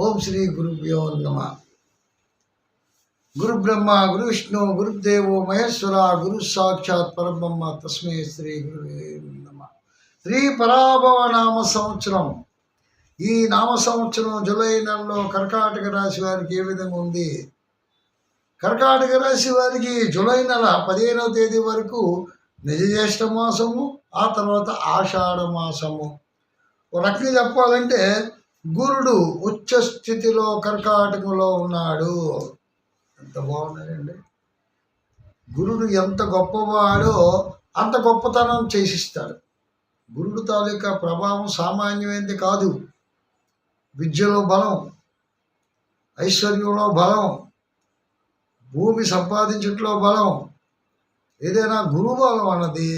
ఓం శ్రీ గురుభ్యో నమ. గురు బ్రహ్మ గురు విష్ణు గురుదేవో మహేశ్వర గురు సాక్షాత్ పరబ్రహ్మ తస్మై శ్రీ గురువే నమ. శ్రీ పరాభవ నామ సంవత్సరం. ఈ నామ సంవత్సరం జూలై నెలలో కర్కాటక రాశి వారికి ఏ విధంగా ఉంది? కర్కాటక రాశి వారికి జూలై నెల 15వ తేదీ వరకు నిజ జ్యేష్ఠ మాసము, ఆ తర్వాత ఆషాఢ మాసము. ఒక రకంగా చెప్పాలంటే గురుడు ఉచ్చ స్థితిలో కర్కాటకంలో ఉన్నాడు. ఎంత బాగున్నాడండి! గురుడు ఎంత గొప్పవాడో అంత గొప్పతనం చేసిస్తాడు. గురుడు తాలూకా ప్రభావం సామాన్యమైనది కాదు. విద్యలో బలం, ఐశ్వర్యంలో బలం, భూమి సంపాదించట్లో బలం, ఏదైనా గురు బలం అన్నది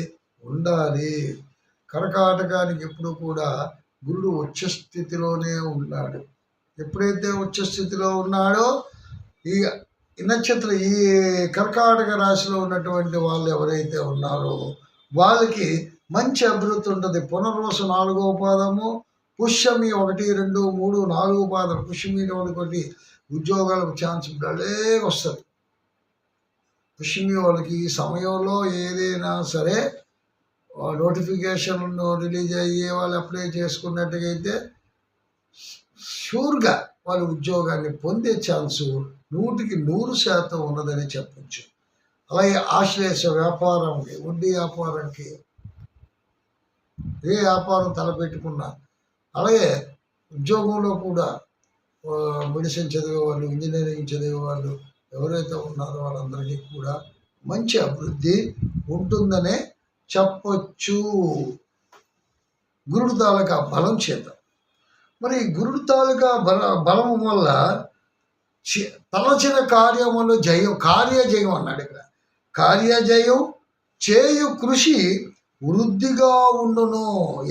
ఉండాలి. కర్కాటకానికి ఎప్పుడు కూడా గురుడు ఉచ్చస్థితిలోనే ఉన్నాడు. ఎప్పుడైతే ఉచ్చస్థితిలో ఉన్నాడో ఈ నక్షత్రం ఈ కర్కాటక రాశిలో ఉన్నటువంటి వాళ్ళు ఎవరైతే ఉన్నారో వాళ్ళకి మంచి అభివృద్ధి ఉంటుంది. పునర్వసు 4వ పాదము, పుష్యమి 1, 2, 3, 4 పాదం, పుష్యమి 1 ఉద్యోగాలకు ఛాన్స్ భలే వస్తుంది. పుష్యమి వాళ్ళకి ఈ సమయంలో ఏదైనా సరే నోటిఫికేషన్ రిలీజ్ అయ్యే వాళ్ళు అప్లై చేసుకున్నట్టుగా అయితే షూర్గా వాళ్ళ ఉద్యోగాన్ని పొందే ఛాన్సు 100% ఉన్నదని చెప్పచ్చు. అలాగే ఆశ్లేష వ్యాపారంకి, వడ్డీ వ్యాపారంకి, ఏ వ్యాపారం తలపెట్టుకున్నా, అలాగే ఉద్యోగంలో కూడా మెడిసిన్ చదివేవాళ్ళు, ఇంజనీరింగ్ చదివేవాళ్ళు ఎవరైతే ఉన్నారో వాళ్ళందరికీ కూడా మంచి అభివృద్ధి ఉంటుందనే చెప్పొచ్చు గురుడు తాలూకా బలం చేత. మరి గురుడు తాలూకా బలం వల్ల తలచిన కార్యములు కార్యజయం అన్నాడు. ఇక్కడ కార్యజయం చేయు కృషి వృద్ధిగా ఉండును.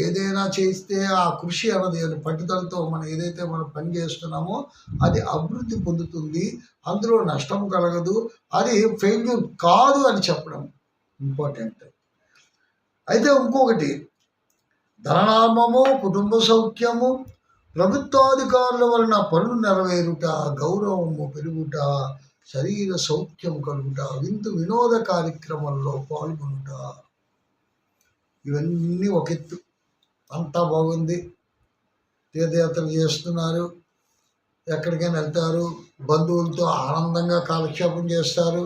ఏదైనా చేస్తే ఆ కృషి అన్నది పట్టుదలతో మనం పని చేస్తున్నామో అది అభివృద్ధి పొందుతుంది. అందులో నష్టం కలగదు. అది ఫెయిల్యూర్ కాదు అని చెప్పడం ఇంపార్టెంట్. అయితే ఇంకొకటి, ధననామము, కుటుంబ సౌఖ్యము, ప్రభుత్వాధికారుల వలన పనులు నెరవేరుట, గౌరవము పెరుగుట, శరీర సౌఖ్యం కలుగుట, వినోద కార్యక్రమాల్లో పాల్గొనుట, ఇవన్నీ ఒక ఎత్తు. అంతా బాగుంది. తీర్థయాత్రలు చేస్తున్నారు, ఎక్కడికైనా వెళ్తారు, బంధువులతో ఆనందంగా కాలక్షేపం చేస్తారు,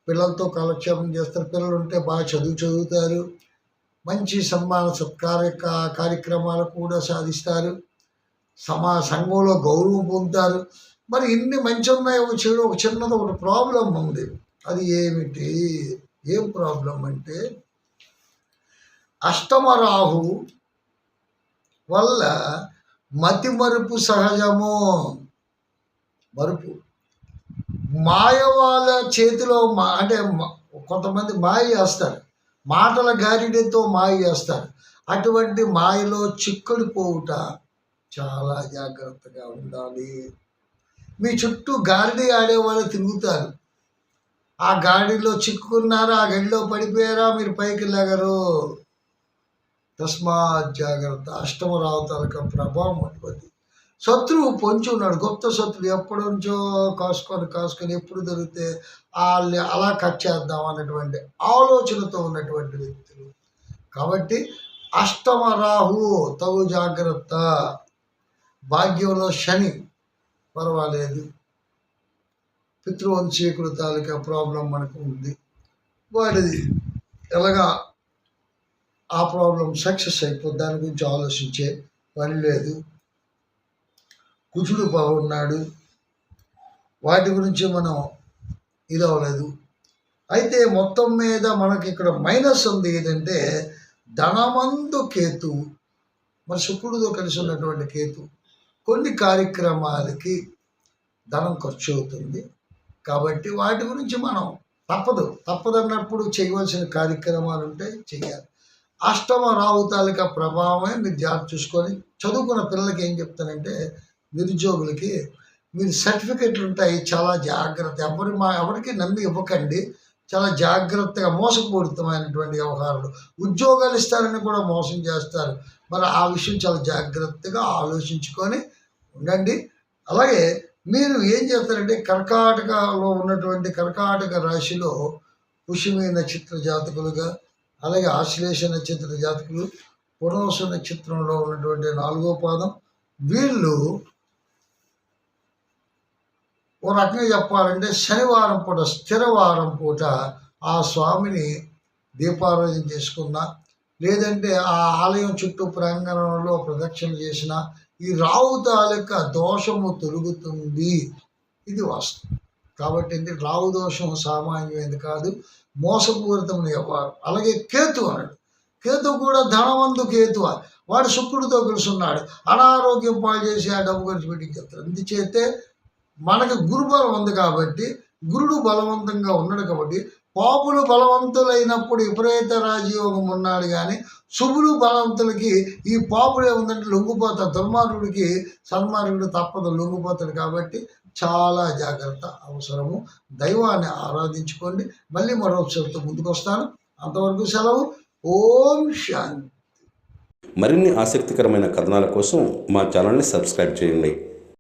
పిల్లలతో కాలక్షేపం చేస్తారు, పిల్లలు ఉంటే బాగా చదువుతారు, మంచి సన్మాన కార్యక్రమాలు కూడా సాధిస్తారు, సంఘంలో గౌరవం పొందుతారు. మరి ఇన్ని మంచి ఉన్నాయి. ఒక చిన్నది ఒక ప్రాబ్లం ఉంది. అది ఏమిటి? ఏం ప్రాబ్లం అంటే అష్టమ రాహు వల్ల మతి మరుపు సహజము. మరుపు మాయ వాళ్ళ చేతిలో అంటే కొంతమంది మాయ చేస్తారు, మాటల గారిడితో మాయ చేస్తారు. అటువంటి మాయలో చిక్కుడిపోవుట చాలా జాగ్రత్తగా ఉండాలి. మీ చుట్టూ గారిడి ఆడేవాళ్ళు తిరుగుతారు. ఆ గాడిలో చిక్కుకున్నారా, ఆ గడిలో పడిపోయారా, మీరు పైకి లేగరు. తస్మాత్ జాగ్రత్త. అష్టమ రావు తాలూకా ప్రభావం అటువంటి. శత్రువు పొంచి ఉన్నాడు. గుప్త శత్రువు ఎప్పటి నుంచో కాసుకొని ఎప్పుడు దొరికితే అలా కట్ చేద్దాం అన్నటువంటి ఆలోచనతో ఉన్నటువంటి వ్యక్తులు. కాబట్టి అష్టమ రాహు తగు జాగ్రత్త. భాగ్యంలో శని పర్వాలేదు. పితృవంశీకుల తాలూకా ప్రాబ్లం మనకు ఉంది. వాడిది ఎలాగా ఆ ప్రాబ్లం సక్సెస్ అయిపోతుంది, దాని గురించి ఆలోచించే పని లేదు. కుజుడు బాగున్నాడు, వాటి గురించి మనం ఇది అవ్వలేదు. అయితే మొత్తం మీద మనకి ఇక్కడ మైనస్ ఉంది. ఏంటంటే ధనమందు కేతు, మరి శుక్రుడితో కలిసి ఉన్నటువంటి కేతు కొన్ని కార్యక్రమాలకి ధనం ఖర్చు అవుతుంది. కాబట్టి వాటి గురించి మనం తప్పదన్నప్పుడు చేయవలసిన కార్యక్రమాలు ఉంటే చేయాలి. అష్టమ రాహు తాలూకా ప్రభావమే మీరు జాగ్రత్త చూసుకొని. చదువుకున్న పిల్లలకి ఏం చెప్తానంటే, నిరుద్యోగులకి మీరు సర్టిఫికెట్లు ఉంటాయి, చాలా జాగ్రత్త. ఎవరికి నమ్మి ఇవ్వకండి. చాలా జాగ్రత్తగా. మోసపూరితమైనటువంటి వ్యవహారాలు, ఉద్యోగాలు ఇస్తారని కూడా మోసం చేస్తారు. మరి ఆ విషయం చాలా జాగ్రత్తగా ఆలోచించుకొని ఉండండి. అలాగే మీరు ఏం చేస్తారంటే కర్కాటకలో ఉన్నటువంటి కర్కాటక రాశిలో పుష్యమి నక్షత్ర జాతకులుగా, అలాగే ఆశ్లేష నక్షత్ర జాతకులు, పునర్వసు నక్షత్రంలో ఉన్నటువంటి 4వ పాదం వీళ్ళు ఓ రకంగా చెప్పాలంటే శనివారం పూట, స్థిరవారం పూట ఆ స్వామిని దీపారాధన చేసుకున్నా, లేదంటే ఆ ఆలయం చుట్టూ ప్రాంగణంలో ప్రదక్షిణ చేసిన ఈ రాహు తాలూకా దోషము తొలుగుతుంది. ఇది వాస్తవం. కాబట్టి రాహు దోషం సామాన్యమైనది కాదు, మోసపూరితమైన వ్యవహారం. అలాగే కేతు అన్నాడు, కేతు కూడా ధనవంతు కేతు, వాడు శుక్రుడితో కలిసి ఉన్నాడు, అనారోగ్యం పాలు చేసి ఆ డబ్బు ఖర్చు పెట్టి చెప్తారు. అందుచేతే మనకి గురుబలం ఉంది కాబట్టి, గురుడు బలవంతంగా ఉన్నాడు కాబట్టి, పాపులు బలవంతులైనప్పుడు విపరీత రాజయోగం ఉన్నాడు కానీ శుభులు బలవంతులకి ఈ పాపులు ఏముందంటే లొంగిపోతాడు. దుర్మార్గుడికి సన్మార్గుడు తప్పదు, లొంగిపోతాడు. కాబట్టి చాలా జాగ్రత్త అవసరము. దైవాన్ని ఆరాధించుకోండి. మళ్ళీ మరో విషయంతో ముందుకు వస్తాను. అంతవరకు సెలవు. ఓం శాంతి. మరిన్ని ఆసక్తికరమైన కథనాల కోసం మా ఛానల్ని సబ్స్క్రైబ్ చేయండి.